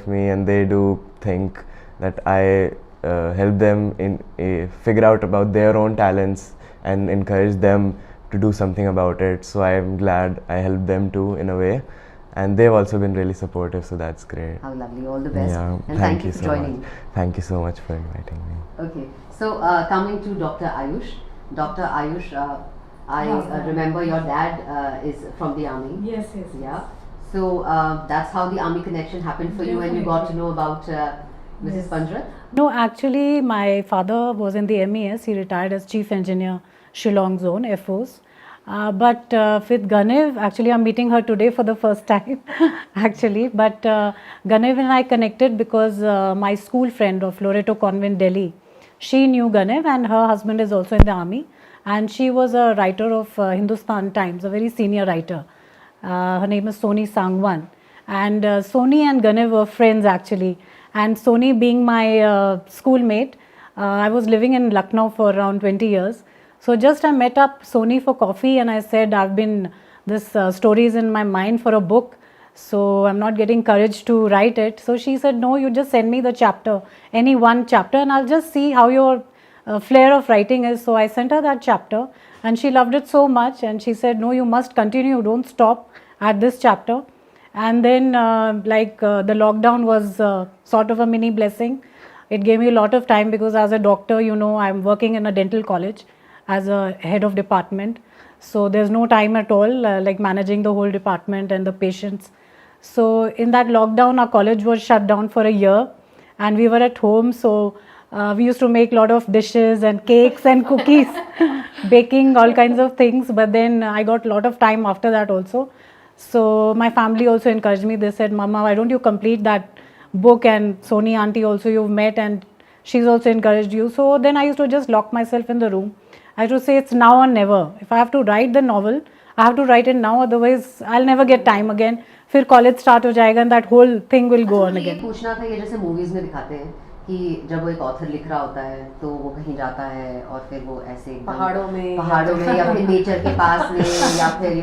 me, and they do think that I help them figure out about their own talents and encourage them to do something about it. So I am glad I helped them too in a way, and they've also been really supportive, so that's great. How lovely. All the best. Yeah, And thank you for so joining. much. Thank you so much for inviting me. Okay, so coming to Dr. Ayush. Dr. Ayush, I remember your dad is from the army. Yes. Yeah. So that's how the army connection happened for you, and you got to know about Mrs. Panjrat. No, actually, my father was in the MES. He retired as Chief Engineer, Shillong Zone, Air Force. But with Ganev, actually, I'm meeting her today for the first time, actually. But Ganev and I connected because my school friend of Loreto Convent, Delhi, she knew Ganev, and her husband is also in the army. And she was a writer of Hindustan Times, a very senior writer. Her name is Soni Sangwan. And Soni and Ganev were friends, actually. And Soni being my schoolmate, I was living in Lucknow for around 20 years. So just I met up Soni for coffee, and I said, this story is in my mind for a book, so I'm not getting courage to write it. So she said, no, you just send me the chapter, any one chapter, and I'll just see how your flair of writing is. So I sent her that chapter, and she loved it so much, and she said, no, you must continue, don't stop at this chapter. And then the lockdown was sort of a mini blessing. It gave me a lot of time because as a doctor, I'm working in a dental college as a head of department. So there's no time at all, like managing the whole department and the patients. So in that lockdown, our college was shut down for a year, and we were at home. So we used to make a lot of dishes and cakes and cookies, baking all kinds of things. But then I got a lot of time after that also. So my family also encouraged me. They said, Mama, why don't you complete that book? And Soni auntie also you've met, and she's also encouraged you. So then I used to just lock myself in the room. I used to say it's now or never. If I have to write the novel, I have to write it now, otherwise I'll never get time again. फिर college start हो जाएगा, and that whole thing will go on again. ये पूछना था, ये जैसे movies में दिखाते हैं कि जब वो एक ऑथर लिख रहा होता है तो वो कहीं जाता है और फिर वो ऐसे पहाड़ों में या फिर नेचर के पास में या फिर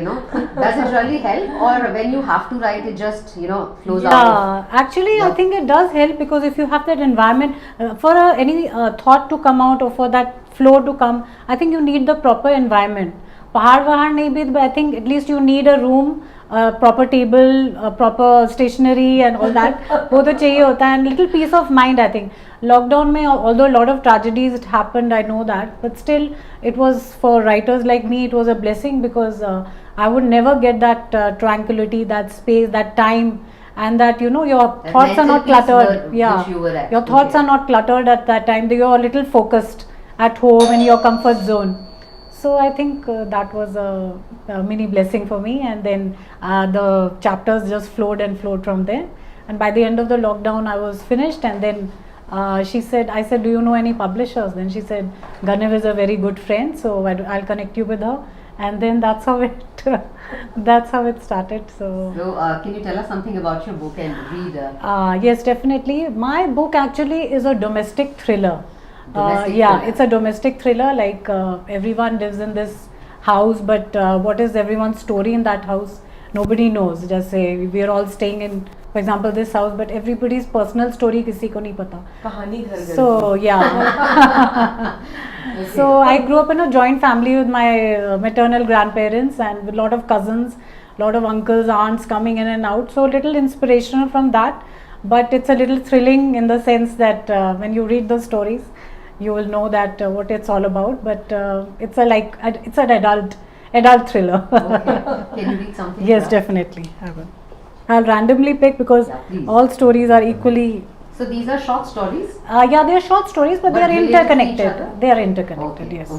does it really help, or when you have to write it just flows out? Yeah, actually I think it does help, because if you have that environment for any thought to come out or for that flow to come, I think you need the proper environment. पहाड़ वहाड़ नहीं भी, but I think at least you need a room, proper table, proper stationery and all that. वो तो चाहिए होता है, and little peace of mind. I think lockdown में, although a lot of tragedies happened, I know that, but still it was, for writers like me, it was a blessing, because I would never get that tranquility, that space, that time, and that your thoughts are not cluttered. Your thoughts are not cluttered at that time. You are a little focused at home in your comfort zone. So I think that was a mini blessing for me, and then the chapters just flowed and flowed from there. And by the end of the lockdown, I was finished. And then I said, do you know any publishers? Then she said, Ganev is a very good friend, so I'll connect you with her. And then that's how it started. So can you tell us something about your book and read? Yes, definitely. My book actually is a domestic thriller. It's a domestic thriller. Like everyone lives in this house, but what is everyone's story in that house? Nobody knows. Just say we are all staying in, for example, this house, but everybody's personal story किसी को नहीं पता. कहानी घर घर. So yeah. So I grew up in a joint family with my maternal grandparents and with a lot of cousins, a lot of uncles, aunts coming in and out. So a little inspirational from that, but it's a little thrilling in the sense that when you read the stories, you will know that what it's all about. But it's an adult thriller. Okay. Can you read something? Yes, definitely. I will. I'll randomly pick, because all stories are equally. So these are short stories? They are short stories, but they are interconnected. They are interconnected. Okay. Yes.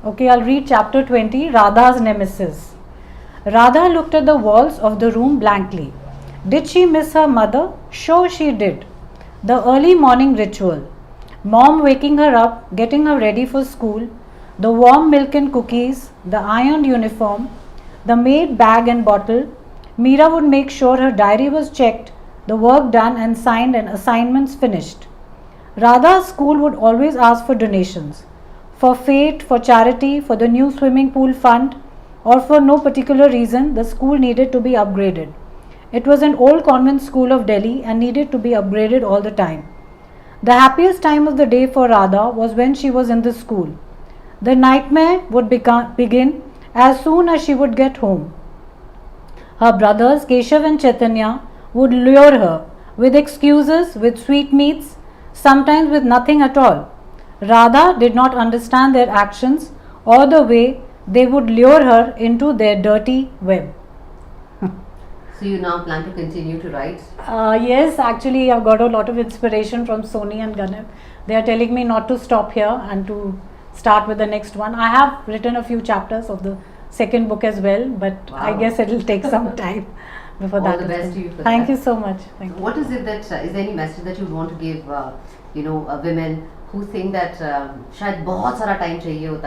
Okay, I'll read chapter 20, Radha's Nemesis. Radha looked at the walls of the room blankly. Did she miss her mother? Sure she did. The early morning ritual. Mom waking her up, getting her ready for school, the warm milk and cookies, the ironed uniform, the maid bag and bottle. Meera would make sure her diary was checked, the work done and signed, and assignments finished. Radha's school would always ask for donations. For fete, for charity, for the new swimming pool fund, or for no particular reason, the school needed to be upgraded. It was an old convent school of Delhi and needed to be upgraded all the time. The happiest time of the day for Radha was when she was in the school. The nightmare would begin as soon as she would get home. Her brothers Keshav and Chaitanya would lure her with excuses, with sweetmeats, sometimes with nothing at all. Radha did not understand their actions or the way they would lure her into their dirty web. So you now plan to continue to write? Yes, actually, I've got a lot of inspiration from Sony and Ganev. They are telling me not to stop here and to start with the next one. I have written a few chapters of the second book as well, but I Wow. guess it will take some time before All that. the is best done. to you for Thank that. you so much. Thank you. What is it that, is there any message that you want to give, women who think that शायद बहुत सारा time चाहिए होता है